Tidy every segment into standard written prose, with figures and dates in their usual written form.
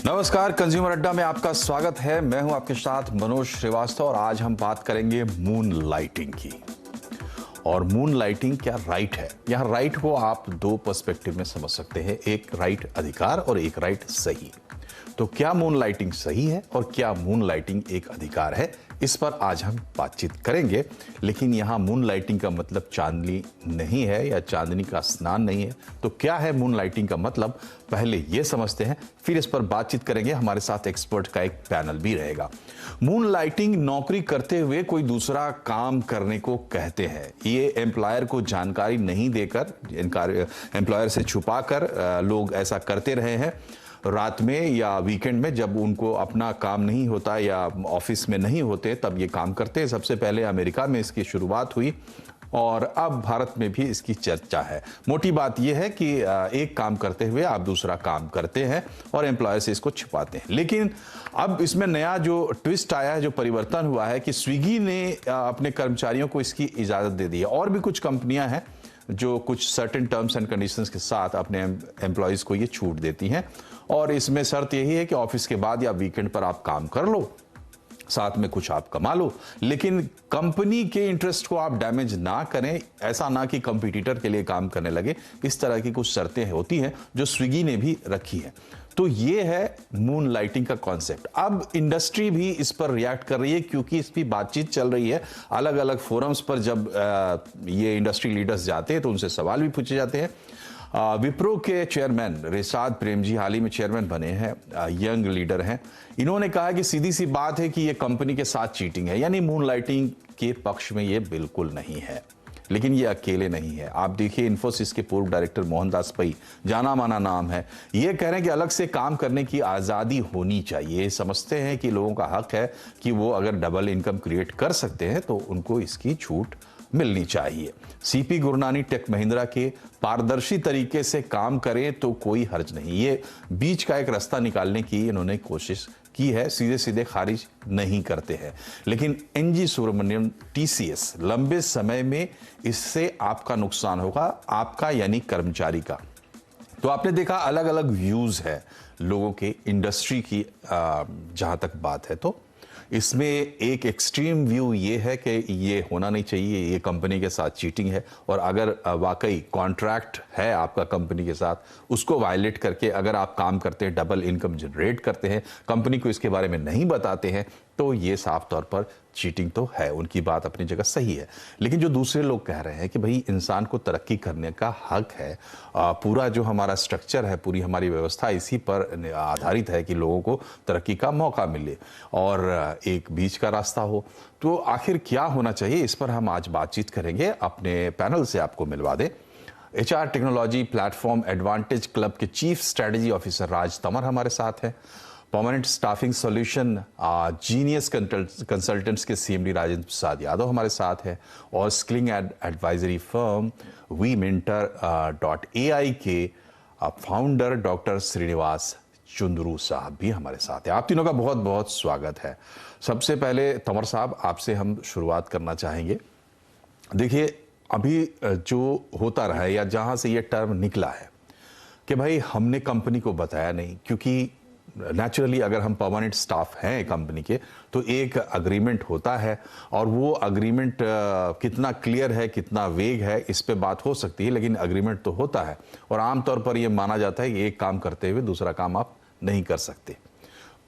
नमस्कार, कंज्यूमर अड्डा में आपका स्वागत है। मैं हूं आपके साथ मनोज श्रीवास्तव और आज हम बात करेंगे मून लाइटिंग की। और मून लाइटिंग क्या राइट है? यहाँ राइट को आप दो पर्सपेक्टिव में समझ सकते हैं, एक राइट अधिकार और एक राइट सही। तो क्या मून लाइटिंग सही है और क्या मून लाइटिंग एक अधिकार है, इस पर आज हम बातचीत करेंगे। लेकिन यहाँ मून लाइटिंग का मतलब चांदनी नहीं है या चांदनी का स्नान नहीं है। तो क्या है मून लाइटिंग का मतलब, पहले ये समझते हैं, फिर इस पर बातचीत करेंगे। हमारे साथ एक्सपर्ट का एक पैनल भी रहेगा। मून लाइटिंग नौकरी करते हुए कोई दूसरा काम करने को कहते हैं। ये एम्प्लॉयर को जानकारी नहीं देकर, एम्प्लॉयर से छुपाकर लोग ऐसा करते रहे हैं। रात में या वीकेंड में जब उनको अपना काम नहीं होता या ऑफिस में नहीं होते तब ये काम करते हैं। सबसे पहले अमेरिका में इसकी शुरुआत हुई और अब भारत में भी इसकी चर्चा है। मोटी बात यह है कि एक काम करते हुए आप दूसरा काम करते हैं और एम्प्लॉयर से इसको छिपाते हैं। लेकिन अब इसमें नया जो ट्विस्ट आया है, जो परिवर्तन हुआ है कि स्विगी ने अपने कर्मचारियों को इसकी इजाज़त दे दी है। और भी कुछ कंपनियां हैं जो कुछ सर्टेन टर्म्स एंड कंडीशंस के साथ अपने एम्प्लॉयज को ये छूट देती हैं। और इसमें शर्त यही है कि ऑफिस के बाद या वीकेंड पर आप काम कर लो, साथ में कुछ आप कमा लो, लेकिन कंपनी के इंटरेस्ट को आप डैमेज ना करें। ऐसा ना कि कंपटीटर के लिए काम करने लगे। इस तरह की कुछ शर्तें होती हैं जो स्विगी ने भी रखी है। तो ये है मून लाइटिंग का कॉन्सेप्ट। अब इंडस्ट्री भी इस पर रिएक्ट कर रही है क्योंकि इस पर बातचीत चल रही है। अलग अलग फोरम्स पर जब ये इंडस्ट्री लीडर्स जाते हैं तो उनसे सवाल भी पूछे जाते हैं। विप्रो के चेयरमैन रिशाद प्रेम जी हाल ही में चेयरमैन बने हैं, यंग लीडर हैं। इन्होंने कहा कि सीधी सी बात है कि ये कंपनी के साथ चीटिंग है, यानी मून लाइटिंग के पक्ष में ये बिल्कुल नहीं है। लेकिन ये अकेले नहीं है। आप देखिए, इन्फोसिस के पूर्व डायरेक्टर मोहनदास पई, जाना माना नाम है, ये कह रहे हैं कि अलग से काम करने की आज़ादी होनी चाहिए। समझते हैं कि लोगों का हक है कि वो अगर डबल इनकम क्रिएट कर सकते हैं तो उनको इसकी छूट मिलनी चाहिए। सीपी गुरनानी टेक महिंद्रा के पारदर्शी तरीके से काम करें तो कोई हर्ज नहीं। ये बीच का एक रास्ता निकालने की इन्होंने कोशिश की है, सीधे सीधे खारिज नहीं करते हैं। लेकिन एनजी सुब्रमण्यम, टीसीएस, लंबे समय में इससे आपका नुकसान होगा, आपका यानी कर्मचारी का। तो आपने देखा अलग अलग व्यूज है लोगों के इंडस्ट्री की। जहां तक बात है तो इसमें एक एक्सट्रीम व्यू ये है कि ये होना नहीं चाहिए, ये कंपनी के साथ चीटिंग है। और अगर वाकई कॉन्ट्रैक्ट है आपका कंपनी के साथ, उसको वायलेट करके अगर आप काम करते हैं, डबल इनकम जनरेट करते हैं, कंपनी को इसके बारे में नहीं बताते हैं, तो ये साफ तौर पर चीटिंग तो है। उनकी बात अपनी जगह सही है। लेकिन जो दूसरे लोग कह रहे हैं कि भाई इंसान को तरक्की करने का हक है, पूरा जो हमारा स्ट्रक्चर है, पूरी हमारी व्यवस्था इसी पर आधारित है कि लोगों को तरक्की का मौका मिले और एक बीच का रास्ता हो। तो आखिर क्या होना चाहिए, इस पर हम आज बातचीत करेंगे। अपने पैनल से आपको मिलवा दें, HR technology platform advantage club के चीफ स्ट्रेटेजी ऑफिसर राज तंवर हमारे साथ हैं। Permanent staffing solution genius consultants के CMD राजेंद्र प्रसाद यादव हमारे साथ है। और स्किलिंग एडवाइजरी फर्म WeMentor.ai के फाउंडर डॉक्टर श्रीनिवास चुंदरू साहब भी हमारे साथ हैं। आप तीनों का बहुत बहुत स्वागत है। सबसे पहले तंवर साहब, आपसे हम शुरुआत करना चाहेंगे। देखिए, अभी जो होता रहा है या जहां से ये टर्म निकला है कि भाई हमने कंपनी को बताया नहीं, क्योंकि नेचुरली अगर हम परमानेंट स्टाफ हैं कंपनी के तो एक अग्रीमेंट होता है और वो अग्रीमेंट कितना क्लियर है, कितना वेग है, इस पे बात हो सकती है, लेकिन अग्रीमेंट तो होता है। और आमतौर पर ये माना जाता है कि एक काम करते हुए दूसरा काम आप नहीं कर सकते।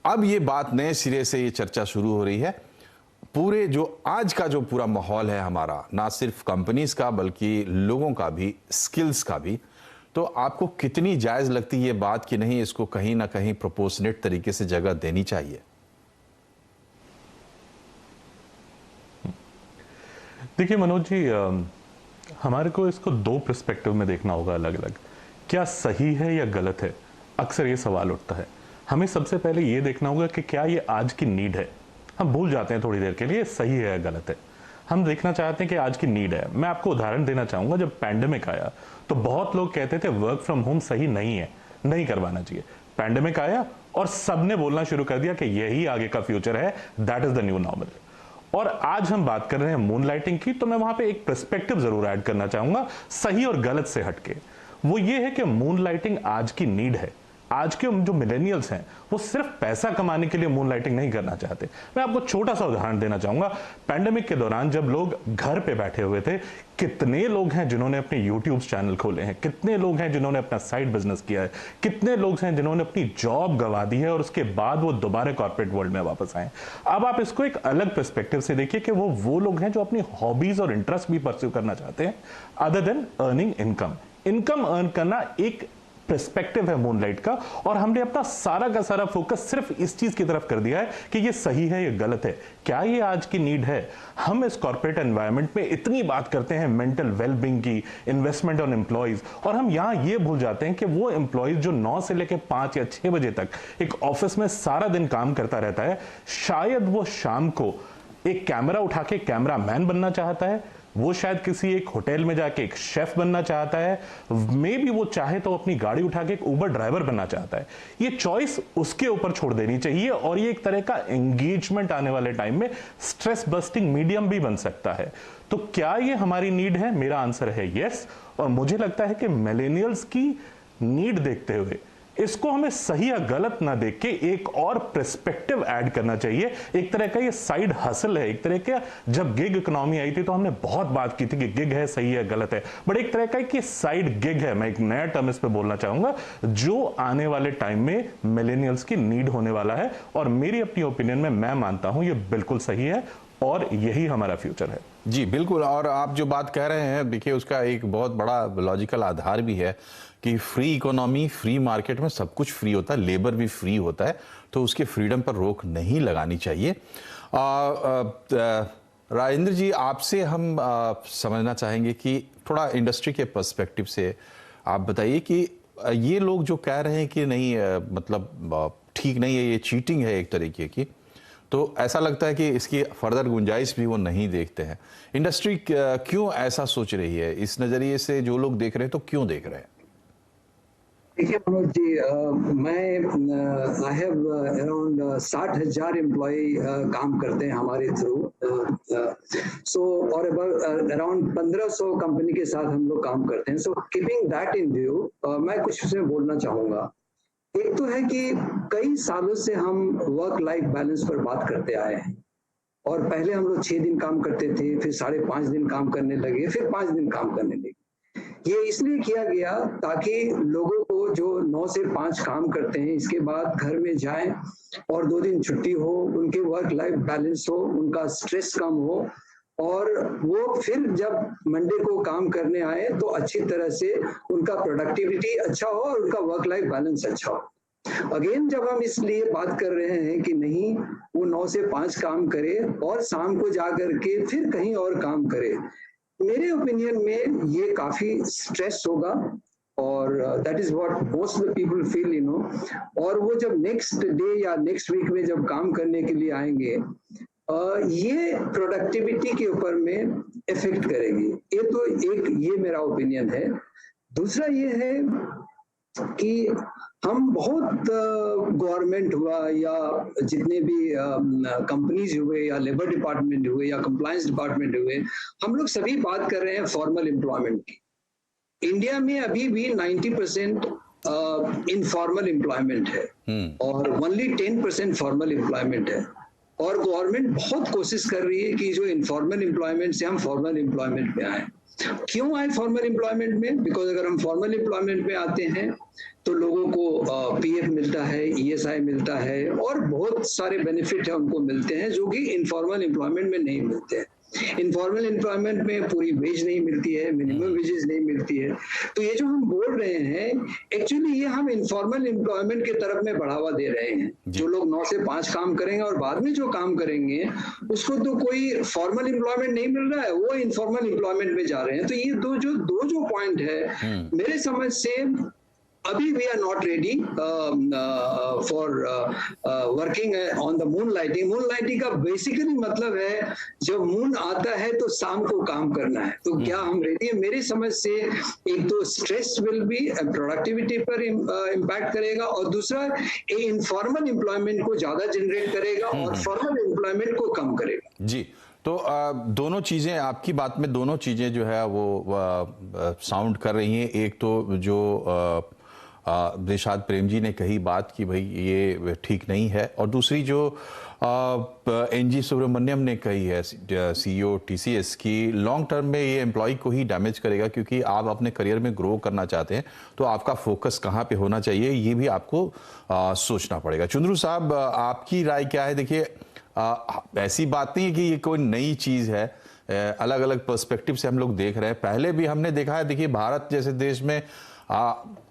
अब ये बात नए सिरे से ये चर्चा शुरू हो रही है। पूरे जो आज का जो पूरा माहौल है हमारा, ना सिर्फ कंपनीज का बल्कि लोगों का भी, स्किल्स का भी, तो आपको कितनी जायज लगती है ये बात कि नहीं, इसको कहीं ना कहीं प्रोपोर्शनेट तरीके से जगह देनी चाहिए? देखिए मनोज जी, हमारे को इसको दो पर्सपेक्टिव में देखना होगा अलग अलग। क्या सही है या गलत है, अक्सर ये सवाल उठता है। हमें सबसे पहले ये देखना होगा कि क्या ये आज की नीड है। हम भूल जाते हैं थोड़ी देर के लिए सही है या गलत है। हम देखना चाहते हैं कि आज की नीड है। मैं आपको उदाहरण देना चाहूंगा, जब पैंडेमिक आया तो बहुत लोग कहते थे वर्क फ्रॉम होम सही नहीं है, नहीं करवाना चाहिए। पैंडेमिक आया और सबने बोलना शुरू कर दिया कि यही आगे का फ्यूचर है, that is the new normal. और आज हम बात कर रहे हैं मून लाइटिंग की, तो मैं वहां पे एक पर्सपेक्टिव जरूर ऐड करना चाहूंगा, सही और गलत से हटके। वो ये है कि मून लाइटिंग आज की नीड है, आज के जो मिलेनियल्स हैं वो सिर्फ पैसा कमाने के लिए मून लाइटिंग नहीं करना चाहते। मैं आपको छोटा सा उदाहरण देना चाहूंगा। पैंडेमिक के दौरान जब लोग घर पे बैठे हुए थे, कितने लोग हैं जिन्होंने अपने यूट्यूब चैनल खोले हैं, कितने लोग हैं जिन्होंने अपना साइड बिजनेस किया है, कितने लोग हैं जिन्होंने अपनी जॉब गंवा दी है और उसके बाद वो दोबारा कॉर्पोरेट वर्ल्ड में वापस आए। अब आप इसको एक अलग पर्सपेक्टिव से देखिए कि वो लोग हैं जो अपनी हॉबीज और इंटरेस्ट भी परस्यू करना चाहते हैं other than earning income earn करना एक पर्सपेक्टिव है मूनलाइट का। और हमने अपना सारा का सारा फोकस सिर्फ इस चीज की तरफ कर दिया है कि ये सही है, ये गलत है, क्या ये आज की नीड है। हम इस कॉर्पोरेट एनवायरनमेंट में इतनी बात करते हैं मेंटल वेलबींग की, इन्वेस्टमेंट ऑन एम्प्लॉइज, और हम यहां ये भूल जाते हैं कि वो एम्प्लॉइज जो 9 से लेकर 5 या 6 बजे तक एक ऑफिस में सारा दिन काम करता रहता है, शायद वो शाम को एक कैमरा उठा के कैमरा मैन बनना चाहता है, वो शायद किसी एक होटल में जाके एक शेफ बनना चाहता है, मे बी वो चाहे तो अपनी गाड़ी उठा के एक उबर ड्राइवर बनना चाहता है। ये चॉइस उसके ऊपर छोड़ देनी चाहिए और ये एक तरह का एंगेजमेंट आने वाले टाइम में स्ट्रेस बस्टिंग मीडियम भी बन सकता है। तो क्या ये हमारी नीड है? मेरा आंसर है यस। और मुझे लगता है कि मिलेनियल्स की नीड देखते हुए इसको हमें सही या गलत ना देख के एक और पर्सपेक्टिव ऐड करना चाहिए। एक तरह का ये साइड हसल है, एक तरह का, जब गिग इकोनॉमी आई थी तो हमने बहुत बात की थी कि गिग है, सही है, गलत है, बट एक तरह का कि साइड गिग है। मैं एक नया टर्म इस पे बोलना चाहूंगा जो आने वाले टाइम में मिलेनियल्स की नीड होने वाला है, और मेरी अपनी ओपिनियन में मैं मानता हूं ये बिल्कुल सही है और यही हमारा फ्यूचर है। जी बिल्कुल। और आप जो बात कह रहे हैं, देखिए उसका एक बहुत बड़ा लॉजिकल आधार भी है कि फ्री इकोनॉमी, फ्री मार्केट में सब कुछ फ्री होता है, लेबर भी फ्री होता है, तो उसके फ्रीडम पर रोक नहीं लगानी चाहिए। राजेंद्र जी, आपसे हम समझना चाहेंगे कि थोड़ा इंडस्ट्री के पर्सपेक्टिव से आप बताइए कि ये लोग जो कह रहे हैं कि नहीं, मतलब ठीक नहीं है, ये चीटिंग है एक तरीके की, तो ऐसा लगता है कि इसकी फर्दर गुंजाइश भी वो नहीं देखते हैं। इंडस्ट्री क्यों ऐसा सोच रही है? इस नजरिए से जो लोग देख रहे हैं तो क्यों देख रहे हैं? देखिए मनोज जी, मैं आई हैव अराउंड 60,000 एम्प्लॉय काम करते हैं हमारे थ्रू, और अराउंड 1500 कंपनी के साथ हम लोग काम करते हैं। So keeping that in view, मैं कुछ उसमें बोलना चाहूंगा। एक तो है कि कई सालों से हम वर्क लाइफ बैलेंस पर बात करते आए हैं, और पहले हम लोग 6 दिन काम करते थे, फिर 5.5 दिन काम करने लगे, फिर 5 दिन काम करने लगे। ये इसलिए किया गया ताकि लोगों को जो 9 से 5 काम करते हैं, इसके बाद घर में जाएं और 2 दिन छुट्टी हो, उनके वर्क लाइफ बैलेंस हो, उनका स्ट्रेस कम हो, और वो फिर जब मंडे को काम करने आए तो अच्छी तरह से उनका प्रोडक्टिविटी अच्छा हो और उनका वर्क लाइफ बैलेंस अच्छा हो। अगेन जब हम इसलिए बात कर रहे हैं कि नहीं, वो 9 से 5 काम करे और शाम को जा करके फिर कहीं और काम करे, मेरे ओपिनियन में ये काफी स्ट्रेस होगा, और that is what most of the people feel, you know. और वो जब नेक्स्ट डे या नेक्स्ट वीक में जब काम करने के लिए आएंगे, ये प्रोडक्टिविटी के ऊपर में इफेक्ट करेगी। ये तो एक, ये मेरा ओपिनियन है। दूसरा ये है कि हम बहुत गवर्नमेंट हुआ या जितने भी कंपनीज हुए या लेबर डिपार्टमेंट हुए या कंप्लायंस डिपार्टमेंट हुए, हम लोग सभी बात कर रहे हैं फॉर्मल एम्प्लॉयमेंट की। इंडिया में अभी भी 90% इनफॉर्मल एम्प्लॉयमेंट है और ओनली 10% फॉर्मल एम्प्लॉयमेंट है। और गवर्नमेंट बहुत कोशिश कर रही है कि जो इनफॉर्मल एम्प्लॉयमेंट से हम फॉर्मल एम्प्लॉयमेंट में आए। क्यों आए फॉर्मल एम्प्लॉयमेंट में? बिकॉज अगर हम फॉर्मल एम्प्लॉयमेंट में आते हैं तो लोगों को पीएफ मिलता है, ईएसआई मिलता है, और बहुत सारे बेनिफिट है उनको मिलते हैं जो कि इनफॉर्मल एम्प्लॉयमेंट में नहीं मिलते हैं। इनफॉर्मल एम्प्लॉयमेंट में पूरी वेज नहीं मिलती है, मिनिमम वेजेस नहीं मिलती है। तो ये जो हम बोल रहे हैं, एक्चुअली ये हम इनफॉर्मल एम्प्लॉयमेंट के तरफ में बढ़ावा दे रहे हैं। जो लोग 9 से 5 काम करेंगे और बाद में जो काम करेंगे उसको तो कोई फॉर्मल एम्प्लॉयमेंट नहीं मिल रहा है, वो इनफॉर्मल एम्प्लॉयमेंट में जा रहे हैं। तो ये दो पॉइंट है मेरे समझ से। अभी we are not ready for working on the moonlighting. Moonlighting का बेसिकली मतलब है जब मून आता है तो शाम को काम करना है। तो क्या हम रेडी है? मेरी समझ से एक तो स्ट्रेस विल बी, प्रोडक्टिविटी पर इम्पैक्ट करेगा, और दूसरा इनफॉर्मल एम्प्लॉयमेंट को ज्यादा जनरेट करेगा और फॉर्मल एम्प्लॉयमेंट को कम करेगा। जी, तो दोनों चीज़ें, आपकी बात में दोनों चीज़ें जो है वो साउंड कर रही हैं। एक तो जो निषाद प्रेम जी ने कही बात कि भाई ये ठीक नहीं है, और दूसरी जो एनजी सुब्रमण्यम ने कही है, सीईओ टीसीएस की, लॉन्ग टर्म में ये एम्प्लॉय को ही डैमेज करेगा, क्योंकि आप अपने करियर में ग्रो करना चाहते हैं तो आपका फोकस कहाँ पे होना चाहिए ये भी आपको सोचना पड़ेगा। चुंद्रू साहब, आपकी राय क्या है? देखिए, ऐसी बात नहीं है कि ये कोई नई चीज़ है, अलग अलग पर्सपेक्टिव से हम लोग देख रहे हैं। पहले भी हमने देखा है, देखिए भारत जैसे देश में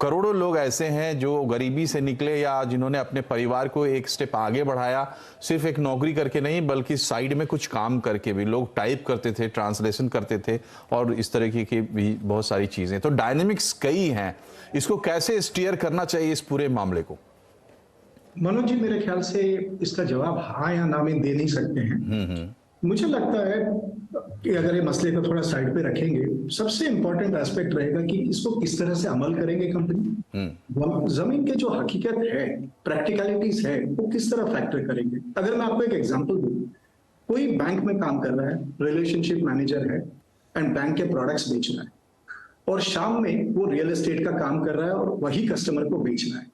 करोड़ों लोग ऐसे हैं जो गरीबी से निकले या जिन्होंने अपने परिवार को एक स्टेप आगे बढ़ाया, सिर्फ एक नौकरी करके नहीं बल्कि साइड में कुछ काम करके भी। लोग टाइप करते थे, ट्रांसलेशन करते थे और इस तरह की भी बहुत सारी चीज़ें। तो डायनेमिक्स कई हैं, इसको कैसे स्टीयर करना चाहिए इस पूरे मामले को? मनोज जी, मेरे ख्याल से इसका जवाब हाँ या ना में दे नहीं सकते हैं। मुझे लगता है कि अगर ये मसले को थोड़ा साइड पे रखेंगे, सबसे इंपॉर्टेंट एस्पेक्ट रहेगा कि इसको किस तरह से अमल करेंगे कंपनी। जमीन के जो हकीकत है, प्रैक्टिकलिटीज है, वो किस तरह फैक्टर करेंगे। अगर मैं आपको एक एग्जांपल दूं, कोई बैंक में काम कर रहा है, रिलेशनशिप मैनेजर है एंड बैंक के प्रोडक्ट्स बेच रहा है, और शाम में वो रियल एस्टेट का काम कर रहा है और वही कस्टमर को बेचना है।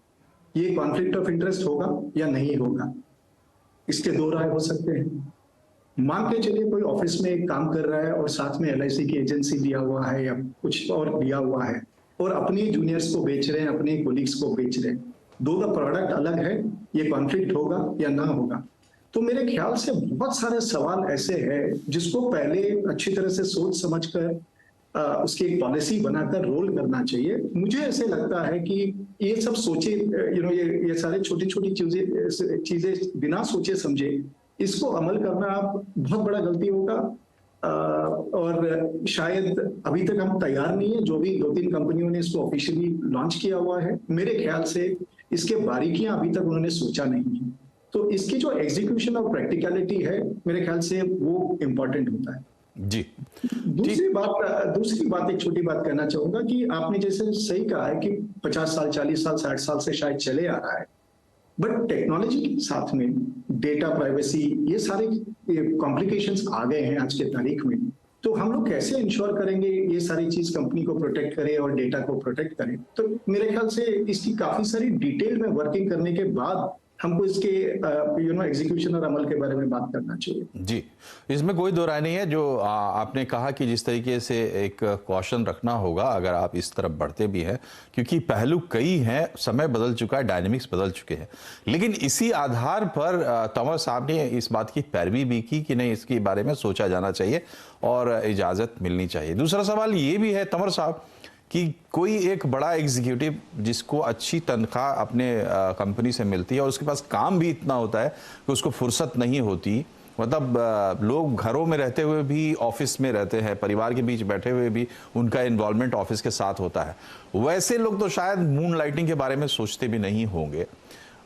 ये कॉन्फ्लिक्ट ऑफ इंटरेस्ट होगा या नहीं होगा, इसके दो राय हो सकते हैं। मान के चलिए कोई ऑफिस में एक काम कर रहा है और साथ में एलआईसी की एजेंसी लिया हुआ है या कुछ और लिया हुआ है, और अपने जूनियर्स को बेच रहे हैं, अपने कोलीग्स को बेच रहे हैं। दो का प्रोडक्ट अलग है, ये कॉन्फ्लिक्ट होगा या ना होगा। तो मेरे ख्याल से बहुत सारे सवाल ऐसे हैं जिसको पहले अच्छी तरह से सोच समझकर उसकी एक पॉलिसी बनाकर रोल करना चाहिए। मुझे ऐसे लगता है कि ये सब सोचे, ये सारे छोटी छोटी चीजें बिना सोचे समझे इसको अमल करना बहुत बड़ा गलती होगा, और शायद अभी तक हम तैयार नहीं है। जो भी 2-3 कंपनियों ने इसको ऑफिशियली लॉन्च किया हुआ है, मेरे ख्याल से इसके बारीकियां अभी तक उन्होंने सोचा नहीं है। तो इसकी जो एग्जीक्यूशन और प्रैक्टिकलिटी है, मेरे ख्याल से वो इम्पोर्टेंट होता है जी। दूसरी बात एक छोटी बात कहना चाहूंगा कि आपने जैसे सही कहा है कि 50 साल, 40 साल, 60 साल से शायद चले आ रहा है, बट टेक्नोलॉजी के साथ में डेटा प्राइवेसी, ये सारे कॉम्प्लिकेशंस आ गए हैं आज के तारीख में। तो हम लोग कैसे इंश्योर करेंगे ये सारी चीज कंपनी को प्रोटेक्ट करे और डेटा को प्रोटेक्ट करे? तो मेरे ख्याल से इसकी काफी सारी डिटेल में वर्किंग करने के बाद हमको इसके एग्जीक्यूशन और अमल के बारे में बात करना चाहिए। जी, इसमें कोई दो राय नहीं है। जो आपने कहा कि जिस तरीके से एक कॉशन रखना होगा अगर आप इस तरफ बढ़ते भी हैं, क्योंकि पहलू कई हैं, समय बदल चुका है, डायनेमिक्स बदल चुके हैं। लेकिन इसी आधार पर तंवर साहब ने इस बात की पैरवी भी की कि नहीं, इसके बारे में सोचा जाना चाहिए और इजाज़त मिलनी चाहिए। दूसरा सवाल ये भी है तंवर साहब कि कोई एक बड़ा एग्जीक्यूटिव जिसको अच्छी तनख्वाह अपने कंपनी से मिलती है और उसके पास काम भी इतना होता है कि उसको फुर्सत नहीं होती, मतलब लोग घरों में रहते हुए भी ऑफिस में रहते हैं, परिवार के बीच बैठे हुए भी उनका इन्वॉल्वमेंट ऑफिस के साथ होता है, वैसे लोग तो शायद मून लाइटिंग के बारे में सोचते भी नहीं होंगे।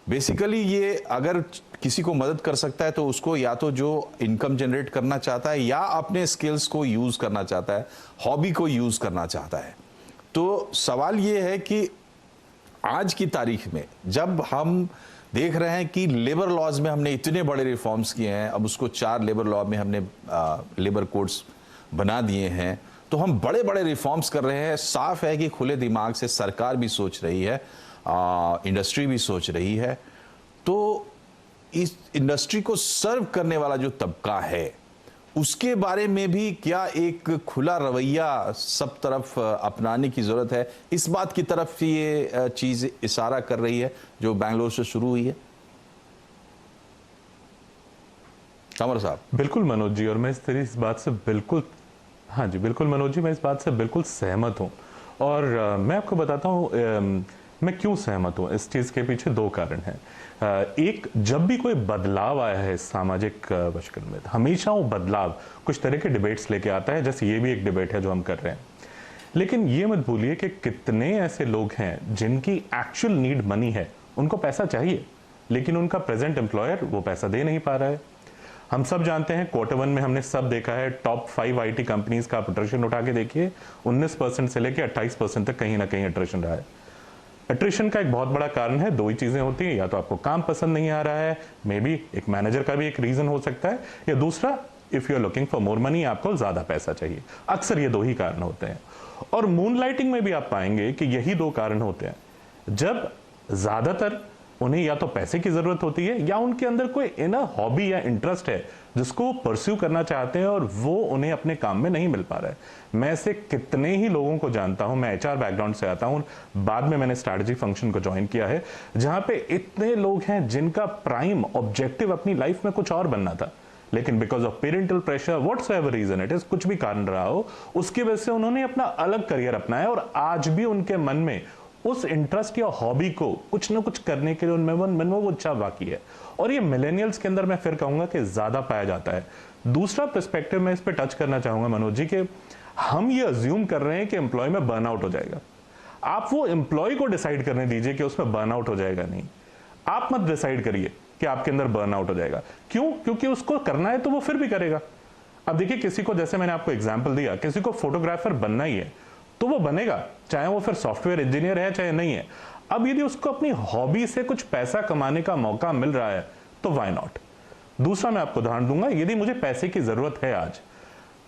बेसिकली ये अगर किसी को मदद कर सकता है तो उसको या तो जो इनकम जनरेट करना चाहता है या अपने स्किल्स को यूज़ करना चाहता है, हॉबी को यूज़ करना चाहता है। तो सवाल ये है कि आज की तारीख में जब हम देख रहे हैं कि लेबर लॉज में हमने इतने बड़े रिफॉर्म्स किए हैं, अब उसको 4 लेबर लॉ में हमने लेबर कोड्स बना दिए हैं, तो हम बड़े बड़े रिफॉर्म्स कर रहे हैं। साफ है कि खुले दिमाग से सरकार भी सोच रही है, इंडस्ट्री भी सोच रही है। तो इस इंडस्ट्री को सर्व करने वाला जो तबका है उसके बारे में भी क्या एक खुला रवैया सब तरफ अपनाने की जरूरत है? इस बात की तरफ ये चीज इशारा कर रही है जो बैंगलोर से शुरू हुई है। तंवर साहब। बिल्कुल मनोज जी, और मैं इस बात से बिल्कुल, हाँ जी बिल्कुल मनोज जी, मैं इस बात से बिल्कुल सहमत हूँ। और मैं आपको बताता हूँ मैं क्यों सहमत हूँ। इस चीज़ के पीछे 2 कारण हैं। एक, जब भी कोई बदलाव आया है सामाजिक वर्षगण में, हमेशा वो बदलाव कुछ तरह के डिबेट्स लेके आता है, जैसे ये भी एक डिबेट है जो हम कर रहे हैं। लेकिन ये मत भूलिए कि कितने ऐसे लोग हैं जिनकी एक्चुअल नीड मनी है, उनको पैसा चाहिए, लेकिन उनका प्रेजेंट एम्प्लॉयर वो पैसा दे नहीं पा रहा है। हम सब जानते हैं, Q1 में हमने सब देखा है, टॉप 5 IT कंपनीज का अट्रिशन उठा के देखिए, 19% से लेकर 28% तक कहीं ना कहीं अट्रिशन रहा है। अट्रिशन का एक बहुत बड़ा कारण है, 2 ही चीजें होती हैं, या तो आपको काम पसंद नहीं आ रहा है, मे बी एक मैनेजर का भी एक रीजन हो सकता है, या दूसरा if you are looking for more money, आपको ज्यादा पैसा चाहिए। अक्सर ये 2 ही कारण होते हैं। और मून लाइटिंग में भी आप पाएंगे कि यही 2 कारण होते हैं। जब ज्यादातर उन्हें या तो पैसे की जरूरत होती है या उनके अंदर कोई इनर हॉबी या इंटरेस्ट है जिसको वो परस्यू करना चाहते हैं और वो उन्हें अपने काम में नहीं मिल पा रहा है। मैं ऐसे कितने ही लोगों को जानता हूं, मैं एचआर बैकग्राउंड से आता हूं, बाद में मैंने स्ट्रैटेजी फंक्शन को ज्वाइन किया है, जहां पे इतने लोग हैं जिनका प्राइम ऑब्जेक्टिव अपनी लाइफ में कुछ और बनना था, लेकिन because of parental pressure, whatsoever reason it is, कुछ भी कारण रहा हो, उसकी वजह से उन्होंने अपना अलग करियर अपनाया और आज भी उनके मन में उस इंटरेस्ट या हॉबी को कुछ ना कुछ करने के लिए उनमें मन में वो इच्छा बाकी है। और ये मिलेनियल्स के अंदर मैं फिर कहूंगा कि ज्यादा पाया जाता है। दूसरा पर्सपेक्टिव मैं इस पे टच करना चाहूंगा मनोज जी, कि हम ये अज्यूम कर रहे हैं कि एम्प्लॉय में बर्नआउट हो जाएगा। आप वो एम्प्लॉय को डिसाइड करने दीजिए कि उसमें बर्नआउट हो जाएगा, नहीं आप मत डिसाइड करिए कि आपके अंदर बर्नआउट हो जाएगा। क्यों? क्योंकि उसको करना है तो वो फिर भी करेगा। अब देखिए, किसी को, जैसे मैंने आपको एग्जांपल दिया, किसी को फोटोग्राफर बनना ही है तो वो बनेगा, चाहे वो फिर सॉफ्टवेयर इंजीनियर है चाहे नहीं है। अब यदि उसको अपनी हॉबी से कुछ पैसा कमाने का मौका मिल रहा है तो व्हाई नॉट। दूसरा मैं आपको उदाहरण दूंगा, यदि मुझे पैसे की जरूरत है आज,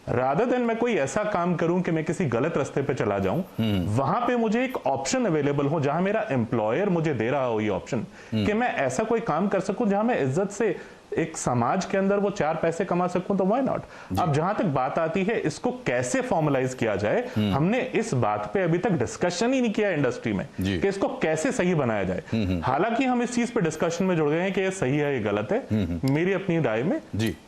रादर देन मैं कोई ऐसा काम करूं कि मैं किसी गलत रास्ते पे चला जाऊं, वहां पे मुझे एक ऑप्शन अवेलेबल हो जहां मेरा एम्प्लॉयर मुझे दे रहा हो ये ऑप्शन कि मैं ऐसा कोई काम कर सकूं जहां मैं इज्जत से एक समाज के अंदर वो 4 पैसे कमा सकूं, तो व्हाई नॉट। अब जहां तक बात आती है इसको कैसे फॉर्मलाइज किया जाए, हमने इस बात पे अभी तक डिस्कशन ही नहीं किया इंडस्ट्री में कि इसको कैसे सही बनाया जाए। हालांकि हम इस चीज पे डिस्कशन में जुड़ गए हैं कि ये सही है ये गलत है। मेरी अपनी राय में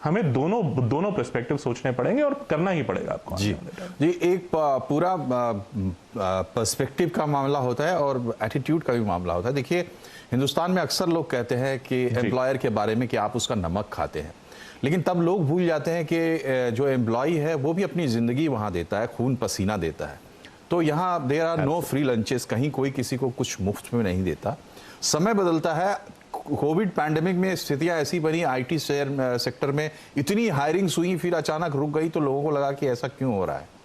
हमें दोनों पर्सपेक्टिव सोचने पड़ेंगे और करना ही पड़ेगा आपको। जी, एक पूरा पर्सपेक्टिव का मामला होता है और एटीट्यूड का भी मामला होता है। देखिए, हिंदुस्तान में अक्सर लोग कहते हैं कि एम्प्लॉयर के बारे में कि आप उसका नमक खाते हैं, लेकिन तब लोग भूल जाते हैं कि जो एम्प्लॉय है वो भी अपनी ज़िंदगी वहाँ देता है, खून पसीना देता है। तो यहाँ there are no free lunches, कहीं कोई किसी को कुछ मुफ्त में नहीं देता। समय बदलता है। कोविड पैंडेमिक में स्थितियाँ ऐसी बनी, आईटी सेक्टर में इतनी हायरिंग्स हुई, फिर अचानक रुक गई, तो लोगों को लगा कि ऐसा क्यों हो रहा है।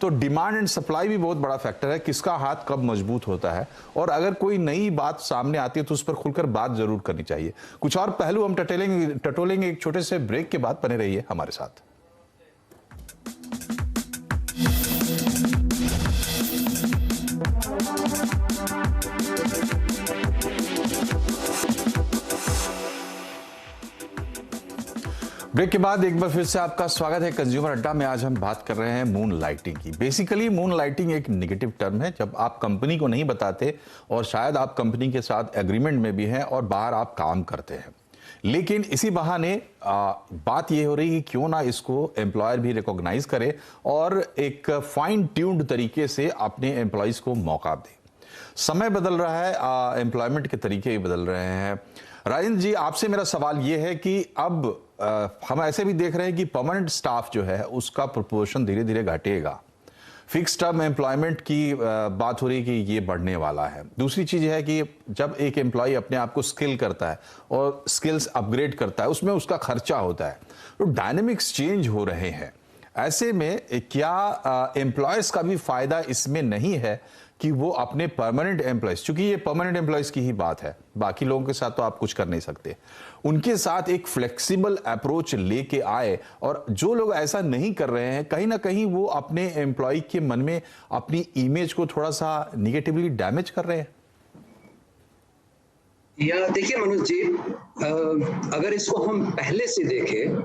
तो डिमांड एंड सप्लाई भी बहुत बड़ा फैक्टर है, किसका हाथ कब मजबूत होता है। और अगर कोई नई बात सामने आती है तो उस पर खुलकर बात जरूर करनी चाहिए। कुछ और पहलू हम टटोलेंगे एक छोटे से ब्रेक के बाद। बने रहिए हमारे साथ। ब्रेक के बाद एक बार फिर से आपका स्वागत है कंज्यूमर अड्डा में। आज हम बात कर रहे हैं मून लाइटिंग की। बेसिकली मून लाइटिंग एक नेगेटिव टर्म है, जब आप कंपनी को नहीं बताते और शायद आप कंपनी के साथ एग्रीमेंट में भी हैं और बाहर आप काम करते हैं, लेकिन इसी बहाने बात ये हो रही है क्यों ना इसको एम्प्लॉयर भी रिकॉग्नाइज करे और एक फाइन ट्यून्ड तरीके से अपने एम्प्लॉयज को मौका दे। समय बदल रहा है, एम्प्लॉयमेंट के तरीके भी बदल रहे हैं। राजेंद्र जी, आपसे मेरा सवाल ये है कि अब हम ऐसे भी देख रहे हैं कि परमानेंट स्टाफ जो है उसका प्रोपोर्शन धीरे धीरे घटेगा। फिक्स टर्म एम्प्लॉयमेंट की बात हो रही है कि ये बढ़ने वाला है। दूसरी चीज है कि जब एक एम्प्लॉय अपने आप को स्किल करता है और स्किल्स अपग्रेड करता है, उसमें उसका खर्चा होता है। तो डायनेमिक्स चेंज हो रहे हैं। ऐसे में क्या एम्प्लॉयज का भी फायदा इसमें नहीं है कि वो अपने परमानेंट एम्प्लॉयज, चूंकि ये परमानेंट एम्प्लॉयज की ही बात है, बाकी लोगों के साथ तो आप कुछ कर नहीं सकते, उनके साथ एक फ्लेक्सिबल अप्रोच लेके आए। और जो लोग ऐसा नहीं कर रहे हैं, कहीं ना कहीं वो अपने एम्प्लॉय के मन में अपनी इमेज को थोड़ा सा निगेटिवली डैमेज कर रहे हैं। या देखिए मनोज जी, अगर इसको हम पहले से देखें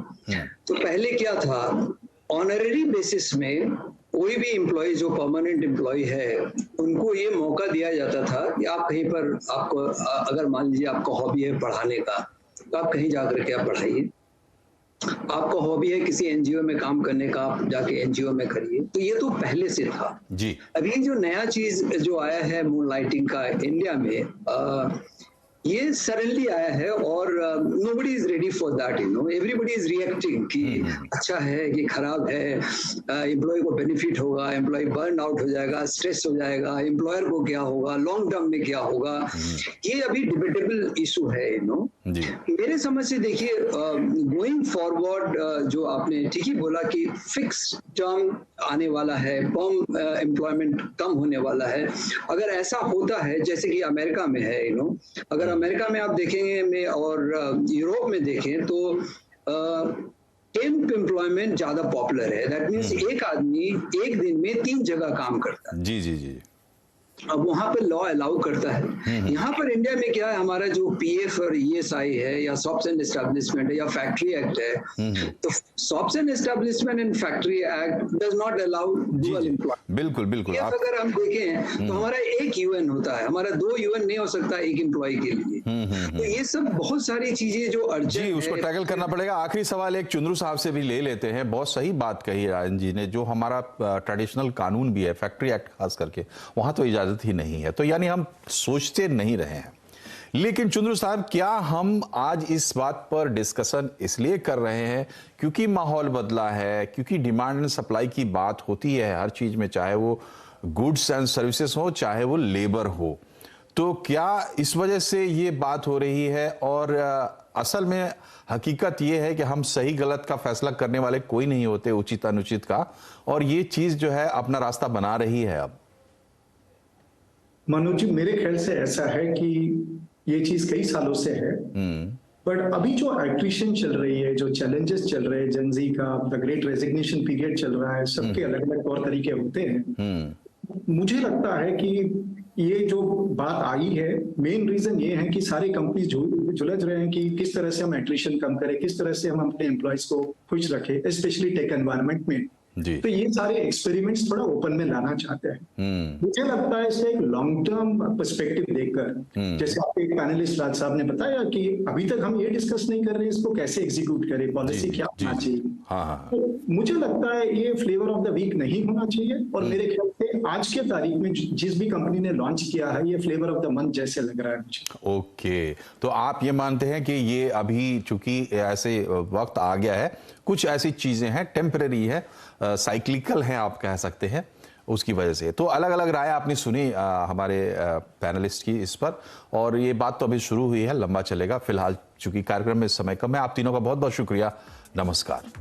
तो पहले क्या था, ऑनररी बेसिस में कोई भी एम्प्लॉय जो परमानेंट एम्प्लॉय है उनको ये मौका दिया जाता था कि आप कहीं पर, आपको अगर मान लीजिए आपका हॉबी है पढ़ाने का, तो आप कहीं जाकर के आप पढ़ाइए। आपका हॉबी है किसी एनजीओ में काम करने का, आप जाके एनजीओ में करिए। तो ये तो पहले से था जी। अभी जो नया चीज जो आया है मून लाइटिंग का इंडिया में, ये सडनली आया है और nobody is ready for that, you know, everybody is reacting कि अच्छा है कि खराब है, एम्प्लॉय को बेनिफिट होगा, एम्प्लॉय बर्न आउट हो जाएगा, स्ट्रेस हो जाएगा, एम्प्लॉयर को क्या होगा, लॉन्ग टर्म में क्या होगा। ये अभी डिबेटेबल इशू है, यू नो। मेरे समझ से देखिए, गोइंग फॉरवर्ड जो आपने ठीक ही बोला कि फिक्स टर्म आने वाला है, पर्म एम्प्लॉयमेंट कम होने वाला है। अगर ऐसा होता है जैसे कि अमेरिका में है, यू नो, अगर अमेरिका में आप देखेंगे में और यूरोप में देखें तो टेम्प एम्प्लॉयमेंट ज्यादा पॉपुलर है। दैट मीन्स एक आदमी एक दिन में 3 जगह काम करता है। जी जी जी। अब वहां पर लॉ अलाउ करता है। यहाँ पर इंडिया में क्या है, हमारा जो पीएफ और ईएसआई है या शॉप्स एंड एस्टेब्लिशमेंट है या फैक्ट्री एक्ट है, तो shops and establishment and factory act does not allow dual employ. बिल्कुल बिल्कुल। अगर हम देखें तो हमारा एक यूएन होता है, हमारा 2 यूएन नहीं हो सकता एक एम्प्लॉय के लिए। तो ये सब बहुत सारी चीजें जो अर्जेंट जी उसको टैकल करना पड़ेगा। आखिरी सवाल एक चुंद्रू साहब से भी ले लेते हैं। बहुत सही बात कही राजन जी ने, जो हमारा ट्रेडिशनल कानून भी है फैक्ट्री एक्ट खास करके, वहां तो इजाजत ही नहीं है, तो यानी हम सोचते नहीं रहे हैं। लेकिन चुंद्रू साहब, क्या हम आज इस बात पर डिस्कशन इसलिए कर रहे हैं क्योंकि माहौल बदला है, क्योंकि डिमांड एंड सप्लाई की बात होती है हर चीज में, चाहे वो गुड्स एंड सर्विसेज हो चाहे वो लेबर हो, तो क्या इस वजह से ये बात हो रही है? और असल में हकीकत ये है कि हम सही गलत का फैसला करने वाले कोई नहीं होते, उचित अनुचित का, और ये चीज जो है अपना रास्ता बना रही है अब। मनोज जी, मेरे ख्याल से ऐसा है कि ये चीज कई सालों से है, बट अभी जो एट्रिशन चल रही है, जो चैलेंजेस चल रहे हैं, जनजी का द ग्रेट रेजिग्नेशन पीरियड चल रहा है, सबके अलग अलग तौर तरीके होते हैं। मुझे लगता है कि ये जो बात आई है, मेन रीजन ये है कि सारे कंपनीज जुलझ रहे हैं कि किस तरह से हम एट्रिशन कम करें, किस तरह से हम अपने एम्प्लॉयज को खुश रखें, स्पेशली टेक एनवायरनमेंट में। तो ये सारे एक्सपेरिमेंट्स थोड़ा ओपन में लाना चाहते हैं। मुझे लगता है इससे एक लॉन्ग टर्म पर्सपेक्टिव देखकर, जैसे आपके एक पैनलिस्ट राज साहब ने बताया कि अभी तक हम ये डिस्कस नहीं कर रहे इसको कैसे एग्जीक्यूट करें, पॉलिसी क्या होना चाहिए। तो मुझे लगता है ये फ्लेवर ऑफ द वीक नहीं होना चाहिए, और मेरे ख्याल से आज के तारीख में जिस भी कंपनी ने लॉन्च किया है, ये फ्लेवर ऑफ द मंथ जैसे लग रहा है मुझे। ओके, तो आप ये मानते हैं कि ये अभी चूंकि ऐसे वक्त आ गया है, कुछ ऐसी चीजें हैं टेम्परेरी है, साइक्लिकल हैं आप कह सकते हैं, उसकी वजह से। तो अलग अलग राय आपने सुनी हमारे पैनलिस्ट की इस पर, और ये बात तो अभी शुरू हुई है, लंबा चलेगा। फिलहाल चूंकि कार्यक्रम में समय कम है, आप तीनों का बहुत बहुत शुक्रिया। नमस्कार।